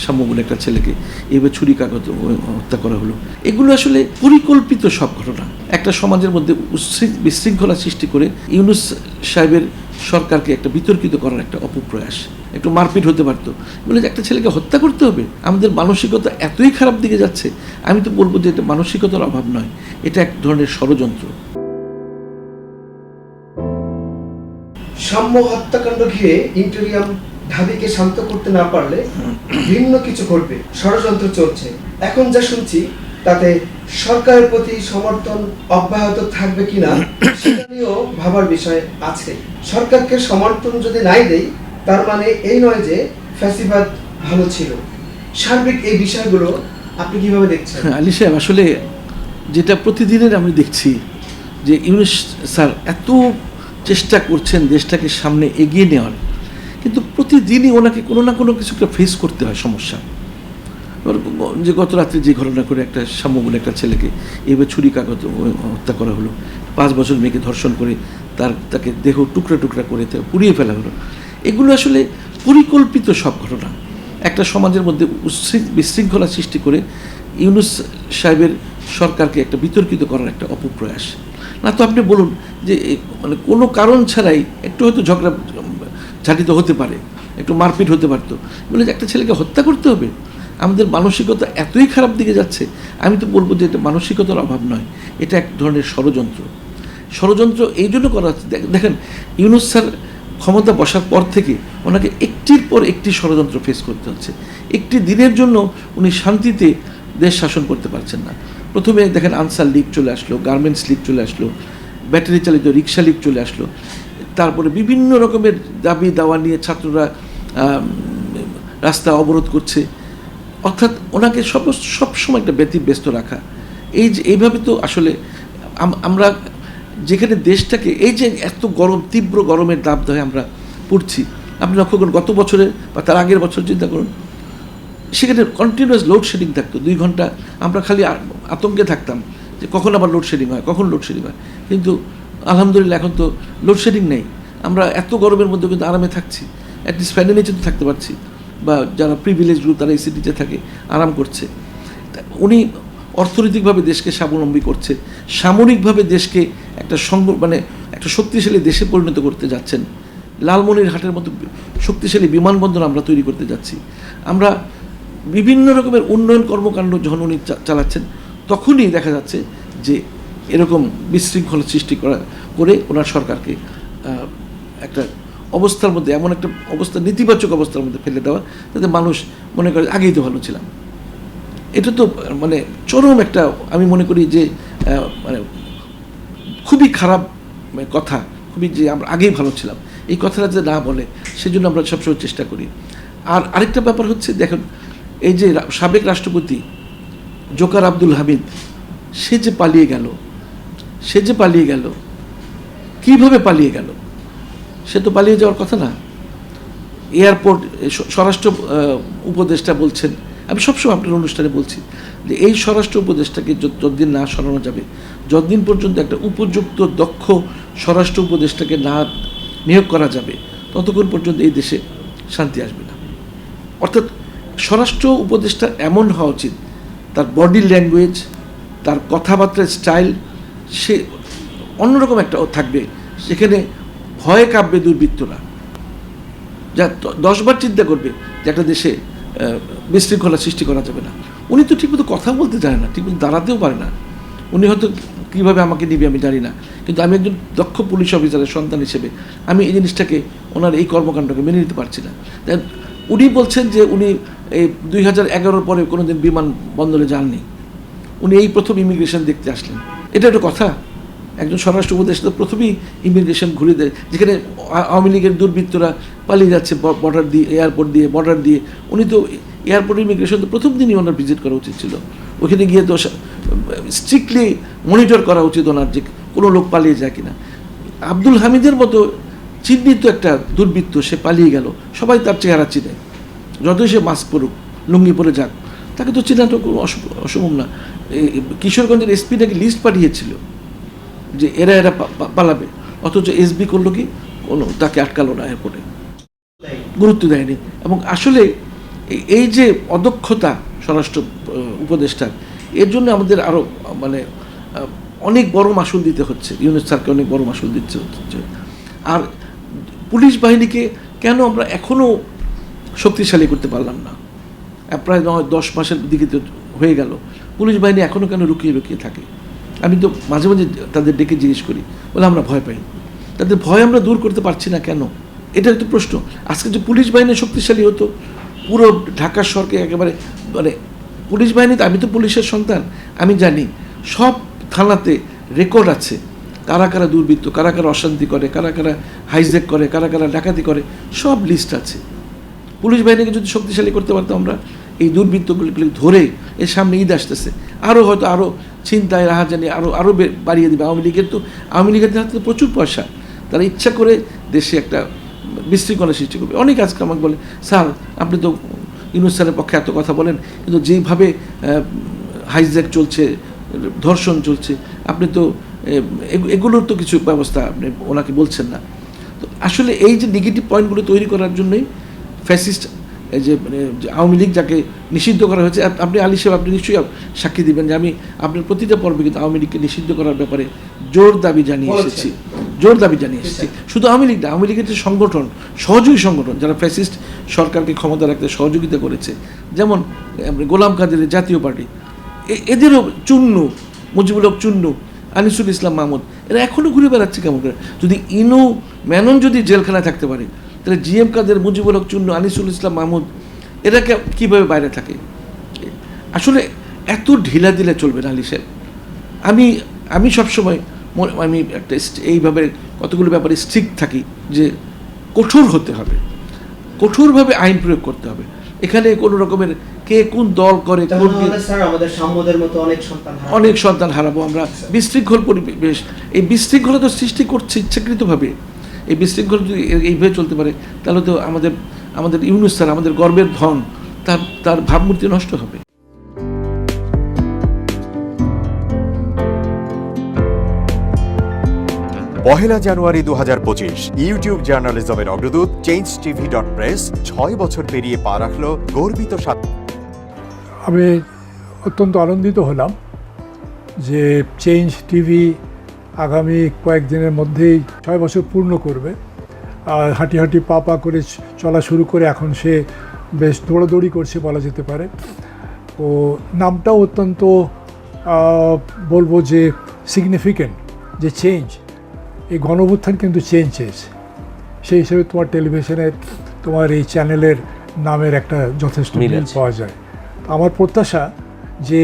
সাম্য বলে একটা ছেলেকে এইভাবে ছুরিকাঘাতে হত্যা করা হলো। এগুলো আসলে পরিকল্পিত সব ঘটনা। একটা সমাজের মধ্যে বিশৃঙ্খলা সৃষ্টি করে ইউনূস সাহেবের সরকারকে একটা বিতর্কিত করার একটা অপপ্রয়াস। একটু মারপিট হতে পারতো বলে যে একটা ছেলেকে হত্যা করতে হবে। আমাদের মানসিকতা এতই খারাপ দিকে যাচ্ছে, আমি তো বলবো যে এটা মানসিকতার অভাব নয়, এটা এক ধরনের ষড়যন্ত্র। সাম্য হত্যাকাণ্ড ঘিরে ইন্টেরিয়াম ঢাবিকে শান্ত করতে না পারলে ভিন্ন কিছু ঘটবে, ষড়যন্ত্র চলছে। এখন যা শুনছি তাতে সরকারের প্রতি সমর্থন অব্যাহত থাকবে কিনা সেটা নিয়েও ভাবার বিষয় আছে। সরকারকে সমর্থন যদি নাই দেই তার মানে এই নয় যে ফ্যাসিবাদ ভালো ছিল। সার্বিক এই বিষয়গুলো আপনি কিভাবে দেখছেন? আলী সাহেব, আসলে যেটা প্রতিদিনের আমি দেখছি যে ইউনূস স্যার এত চেষ্টা করছেন দেশটাকে সামনে এগিয়ে নেওয়ার, কিন্তু প্রতিদিনই ওনাকে কোনো না কোনো কিছু একটা ফেস করতে হয় সমস্যা। যে গত রাত্রে যে ঘটনা করে একটা সাম্য বলে একটা ছেলেকে এইভাবে ছুরিকাঘাতে হত্যা করা হলো, 5 বছর মেয়েকে ধর্ষণ করে তাকে দেহ টুকরা টুকরা করে পুড়িয়ে ফেলা হলো। এগুলো আসলে পরিকল্পিত সব ঘটনা। একটা সমাজের মধ্যে বিশৃঙ্খলা সৃষ্টি করে ইউনূস সাহেবের সরকারকে একটা বিতর্কিত করার একটা অপপ্রয়াস। না তো আপনি বলুন যে মানে কোনো কারণ ছাড়াই একটু হয়তো ঝগড়া ঝাঁটিত হতে পারে, একটু মারপিট হতে পারতো বলে যে একটা ছেলেকে হত্যা করতে হবে। আমাদের মানসিকতা এতই খারাপ দিকে যাচ্ছে, আমি তো বলবো যে এটা মানসিকতার অভাব নয়, এটা এক ধরনের ষড়যন্ত্র। ষড়যন্ত্র এই জন্য করা হচ্ছে, দেখেন ইউনূস স্যার ক্ষমতা বসার পর থেকে ওনাকে একটির পর একটি ষড়যন্ত্র ফেস করতে হচ্ছে। একটি দিনের জন্য উনি শান্তিতে দেশ শাসন করতে পারছেন না। প্রথমে দেখেন আনসার লীগ চলে আসলো, গার্মেন্টস লীগ চলে আসলো, ব্যাটারি চালিত রিক্সা লীগ চলে আসলো, তারপরে বিভিন্ন রকমের দাবি দাওয়া নিয়ে ছাত্ররা রাস্তা অবরোধ করছে। অর্থাৎ ওনাকে সবসময় একটা ব্যতিব্যস্ত রাখা। এইভাবে তো আসলে আমরা যেখানে দেশটাকে এই যে এত গরম, তীব্র গরমের দাবদাহে আমরা পড়ছি, আপনি লক্ষ্য করুন গত বছরে বা তার আগের বছর চিন্তা করুন, সেখানে কন্টিনিউয়াস লোডশেডিং থাকতো 2 ঘন্টা। আমরা খালি আতঙ্কে থাকতাম যে কখন আবার লোডশেডিং হয়, কখন লোডশেডিং হয়। কিন্তু আলহামদুলিল্লাহ এখন তো লোডশেডিং নেই। আমরা এত গরমের মধ্যে কিন্তু আরামে থাকছি, অ্যাটলিস্ট ফ্যানের নিচে তো থাকতে পারছি, বা যারা প্রিভিলেজ গ্রুপ তারা এসি নিচে থাকে, আরাম করছে। উনি অর্থনৈতিকভাবে দেশকে স্বাবলম্বী করছে, সামরিকভাবে দেশকে একটা মানে একটা শক্তিশালী দেশে পরিণত করতে যাচ্ছেন। লালমনিরহাটের মতো শক্তিশালী বিমানবন্দর আমরা তৈরি করতে যাচ্ছি। আমরা বিভিন্ন রকমের উন্নয়ন কর্মকাণ্ড যখন উনি চালাচ্ছেন, তখনই দেখা যাচ্ছে যে এরকম বিশৃঙ্খলা সৃষ্টি করে ওনার সরকারকে একটা অবস্থার মধ্যে, এমন একটা অবস্থা, নেতিবাচক অবস্থার মধ্যে ফেলে দেওয়া, যাতে মানুষ মনে করে আগেই তো ভালো ছিলাম। এটা তো মানে চরম একটা, আমি মনে করি যে মানে খুবই খারাপ কথা, খুবই, যে আমরা আগেই ভালো ছিলাম এই কথাটা যে না বলে, সেজন্য আমরা সবসময় চেষ্টা করি। আর আরেকটা ব্যাপার হচ্ছে, দেখেন এই যে সাবেক রাষ্ট্রপতি জোকার আব্দুল হামিদ, সে যে পালিয়ে গেল, কিভাবে পালিয়ে গেল? সে তো পালিয়ে যাওয়ার কথা না। এয়ারপোর্ট, স্বরাষ্ট্র উপদেষ্টা বলছেন, আমি সবসময় আপনার অনুষ্ঠানে বলছি যে এই স্বরাষ্ট্র উপদেষ্টাকে যতদিন না সরানো যাবে, যতদিন পর্যন্ত একটা উপযুক্ত দক্ষ স্বরাষ্ট্র উপদেষ্টাকে না নিয়োগ করা যাবে, ততক্ষণ পর্যন্ত এই দেশে শান্তি আসবে না। অর্থাৎ স্বরাষ্ট্র উপদেষ্টা এমন হওয়া উচিত, তার বডি ল্যাঙ্গুয়েজ, তার কথাবার্তার স্টাইল, সে অন্যরকম একটা থাকবে, সেখানে ভয়ে কাঁপবে দুর্বৃত্তরা, যা 10 বার চিন্তা করবে যে একটা দেশে বিশৃঙ্খলা সৃষ্টি করা যাবে না। উনি তো ঠিকমতো কথা বলতে জানে না, ঠিকমতো দাঁড়াতেও পারে না। উনি হয়তো কীভাবে আমাকে নিবে আমি জানি না, কিন্তু আমি একজন দক্ষ পুলিশ অফিসারের সন্তান হিসেবে আমি এই জিনিসটাকে, ওনার এই কর্মকাণ্ডকে মেনে নিতে পারছি না। উনি বলছেন যে উনি এই 2011 পরে কোনো দিন বিমানবন্দরে যাননি, উনি এই প্রথম ইমিগ্রেশন দেখতে আসলেন। এটা একটা কথা? একজন স্বরাষ্ট্র উপদেষ্টা প্রথমেই ইমিগ্রেশন ঘুরে দেয়, যেখানে আওয়ামী লীগের দুর্বৃত্তরা পালিয়ে যাচ্ছে বর্ডার দিয়ে, বর্ডার দিয়ে। উনি তো এয়ারপোর্ট ইমিগ্রেশন তো প্রথম দিনই ওনার ভিজিট করা উচিত ছিল। ওখানে গিয়ে তো স্ট্রিক্টলি মনিটর করা উচিত ওনার, যে কোনো লোক পালিয়ে যায় কিনা। আব্দুল হামিদের মতো চিহ্নিত একটা দুর্বৃত্ত, সে পালিয়ে গেল, সবাই তার চেহারা চিনে, যতই সে মাস্ক পরুক, লুঙ্গি পরে যাক, তাকে তো চেনাটা কোনো অসম্ভব না। কিশোরগঞ্জের এসপি নাকি লিস্ট পাঠিয়েছিল যে এরা পালাবে, অথচ এসবি করলো কি, কোনো তাকে আটকালো না, এয়ারপোর্টে গুরুত্ব দেয়নি। এবং আসলে এই যে অদক্ষতা স্বরাষ্ট্র উপদেষ্টার, এর জন্য আমাদের আরও মানে অনেক বড় মাসুল দিতে হচ্ছে, ইউনূস স্যারকে অনেক বড় মাসুল দিতে হচ্ছে। আর পুলিশ বাহিনীকে কেন আমরা এখনও শক্তিশালী করতে পারলাম না? প্রায় 9-10 মাসের দিকে তো হয়ে গেল, পুলিশ বাহিনী এখনও কেন লুকিয়ে থাকে? আমি তো মাঝে মাঝে তাদের ডেকে জিজ্ঞেস করি, বলে আমরা ভয় পাই। তাদের ভয় আমরা দূর করতে পারছি না কেন? এটা একটা প্রশ্ন। আজকে যে পুলিশ বাহিনী শক্তিশালী হতো, পুরো ঢাকা শহরকে একেবারে মানে পুলিশ বাহিনীতে, আমি তো পুলিশের সন্তান, আমি জানি সব থানাতে রেকর্ড আছে কারা কারা দুর্বৃত্ত, কারা কারা অশান্তি করে, কারা কারা হাইজ্যাক করে, কারা কারা ডাকাতি করে, সব লিস্ট আছে। পুলিশ বাহিনীকে যদি শক্তিশালী করতে পারতাম আমরা, এই দুর্বৃত্তগুলি ধরে, এর সামনে ঈদ আসতেছে, আরও হয়তো আরও চিন্তায় রাহাজানি আরও বাড়িয়ে দেবে। আওয়ামী লীগের হাতে প্রচুর পয়সা, তারা ইচ্ছা করে দেশে একটা বিশৃঙ্খলা সৃষ্টি করবে। অনেক আজকে আমাকে বলে, স্যার আপনি তো ইউনূস স্যারের পক্ষে এত কথা বলেন, কিন্তু যেভাবে হাইজ্যাক চলছে, ধর্ষণ চলছে, আপনি তো এগুলোর তো কিছু ব্যবস্থা আপনি ওনাকে বলছেন না। তো আসলে এই যে নেগেটিভ পয়েন্টগুলো তৈরি করার জন্যই ফ্যাসিস্ট যে মানে আওয়ামী লীগ যাকে নিষিদ্ধ করা হয়েছে, আপনি আলী সাহেব আপনি নিশ্চয়ই সাক্ষী দিবেন যে আমি আপনার প্রতিটা পর্বে কিন্তু আওয়ামী লীগকে নিষিদ্ধ করার ব্যাপারে জোর দাবি জানিয়ে এসেছি। শুধু আওয়ামী লীগ না, আওয়ামী লীগের যে সংগঠন, সহযোগী সংগঠন যারা ফ্যাসিস্ট সরকারকে ক্ষমতা রাখতে সহযোগিতা করেছে, যেমন গোলাম কাদেরের জাতীয় পার্টি, এদেরও চূর্ণ, মুজিবুল হক চূর্ণ, আনিসুল ইসলাম মাহমুদ, এরা এখনও ঘুরে বেড়াচ্ছে কেমন করে? যদি ইনু মেনন যদি জেলখানায় থাকতে পারে, তাহলে জিএম কাদের, মুজিবুল হক চূর্ণ, আনিসুল ইসলাম মাহমুদ, এরা কীভাবে বাইরে থাকে? আসলে এত ঢিলা দিলে চলবে না আলী সাহেব। আমি সবসময় আমি একটা এইভাবে কতগুলো ব্যাপারে স্ট্রিক্ট থাকি যে কঠোর হতে হবে, কঠোরভাবে আইন প্রয়োগ করতে হবে। এখানে কোনো রকমের কে কোন দল করে, অনেক সন্তান হারাবো আমরা। বিশৃঙ্খল পরিবেশ, এই বিশৃঙ্খলা তো সৃষ্টি করছে ইচ্ছাকৃতভাবে। এই বিশৃঙ্খলা যদি এইভাবে চলতে পারে, তাহলে তো আমাদের ইউনূস স্যার, আমাদের গর্বের ধন, তার ভাবমূর্তি নষ্ট হবে। পহেলা জানুয়ারি 2025 ইউটিউব জার্নালিজমের অগ্রদূত changetv.press 6 বছর পেরিয়ে পা রাখল গর্বিত আমি অত্যন্ত আনন্দিত হলাম যে চেঞ্জ টিভি আগামী কয়েকদিনের মধ্যেই 6 বছর পূর্ণ করবে। আর হাঁটি হাঁটি পা পা করে চলা শুরু করে এখন সে বেশ দৌড়াদৌড়ি করছে বলা যেতে পারে। ও নামটাও অত্যন্ত বলবো যে সিগনিফিক্যান্ট, যে চেঞ্জ, এই গণঅভ্যুত্থান কিন্তু চেঞ্জ চেয়েছে। সেই হিসেবে তোমার টেলিভিশনের, তোমার এই চ্যানেলের নামের একটা যথেষ্ট মিল পাওয়া যায়। আমার প্রত্যাশা যে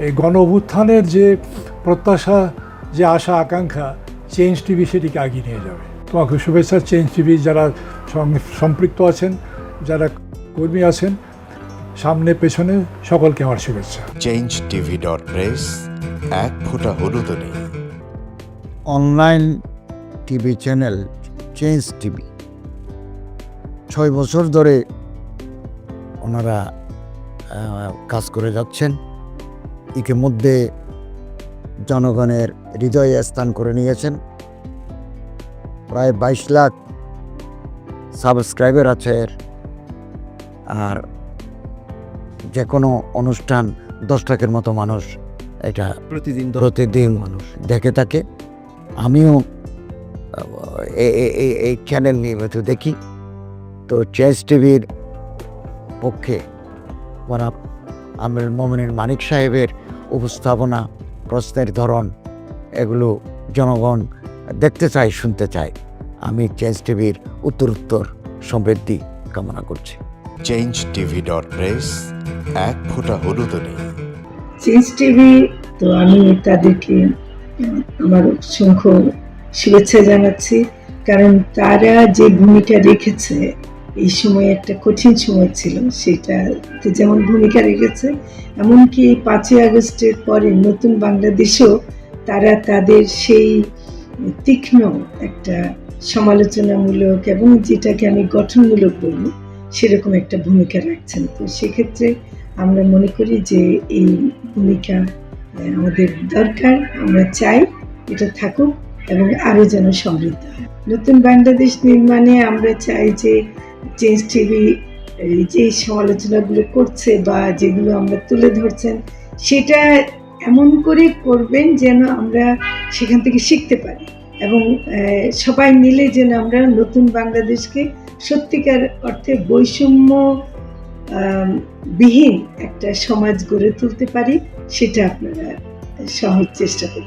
এই গণঅভ্যুত্থানের যে প্রত্যাশা, যে আশা আকাঙ্ক্ষা, চেঞ্জ টিভি সেটিকে এগিয়ে নিয়ে যাবে। তোমাকে শুভেচ্ছা। চেঞ্জ টিভি যারা সম্পৃক্ত আছেন, যারা কর্মী আছেন, সামনে পেছনে সকলকে আমার শুভেচ্ছা। changetv.press, এক ফোঁটা হলুদও নেই। Online TV channel change TV 6 বছর ধরে ওনারা কাজ করে যাচ্ছেন। ইতিমধ্যে জনগণের হৃদয়ে স্থান করে নিয়েছেন। প্রায় 22 লাখ সাবস্ক্রাইবার আছে। আর যে কোনো অনুষ্ঠান 10 লাখের মতো মানুষ এটা প্রতিদিন মানুষ দেখে থাকে। আমিও এই চ্যানেল নিয়মিত দেখি। তো চেঞ্জ টিভির পক্ষে আমির মোমিনুল মানিক সাহেবের উপস্থাপনা, প্রশ্নের ধরন, এগুলো জনগণ দেখতে চায়, শুনতে চায়। আমি চেঞ্জ টিভির উত্তরোত্তর সমৃদ্ধি কামনা করছি। changetv.press, এক ফোঁটা হলুদও নেই। চেঞ্জ টিভি, তো আমি তাদেরকে আমার অসংখ্য শুভেচ্ছা জানাচ্ছি, কারণ তারা যে ভূমিকা রেখেছে এই সময়, একটা কঠিন সময় ছিল, সেটাতে যেমন ভূমিকা রেখেছে, এমনকি 5ই আগস্টের পরে নতুন বাংলাদেশেও তারা তাদের সেই তীক্ষ্ণ একটা সমালোচনামূলক এবং যেটাকে আমি গঠনমূলক বলবো সেরকম একটা ভূমিকা রাখছেন। তো সেক্ষেত্রে আমরা মনে করি যে এই ভূমিকা আমাদের দরকার, আমরা চাই এটা থাকুক এবং আরও যেন সমৃদ্ধ হয়। নতুন বাংলাদেশ নির্মাণে আমরা চাই যে চেঞ্জ টিভি এই যে সমালোচনাগুলো করছে বা যেগুলো আমরা তুলে ধরছেন, সেটা এমন করে করবেন যেন আমরা সেখান থেকে শিখতে পারি এবং সবাই মিলে যেন আমরা নতুন বাংলাদেশকে সত্যিকার অর্থে বৈষম্য বিহীন একটা সমাজ গড়ে তুলতে পারি, সেটা আপনারা সহজ চেষ্টা করবেন।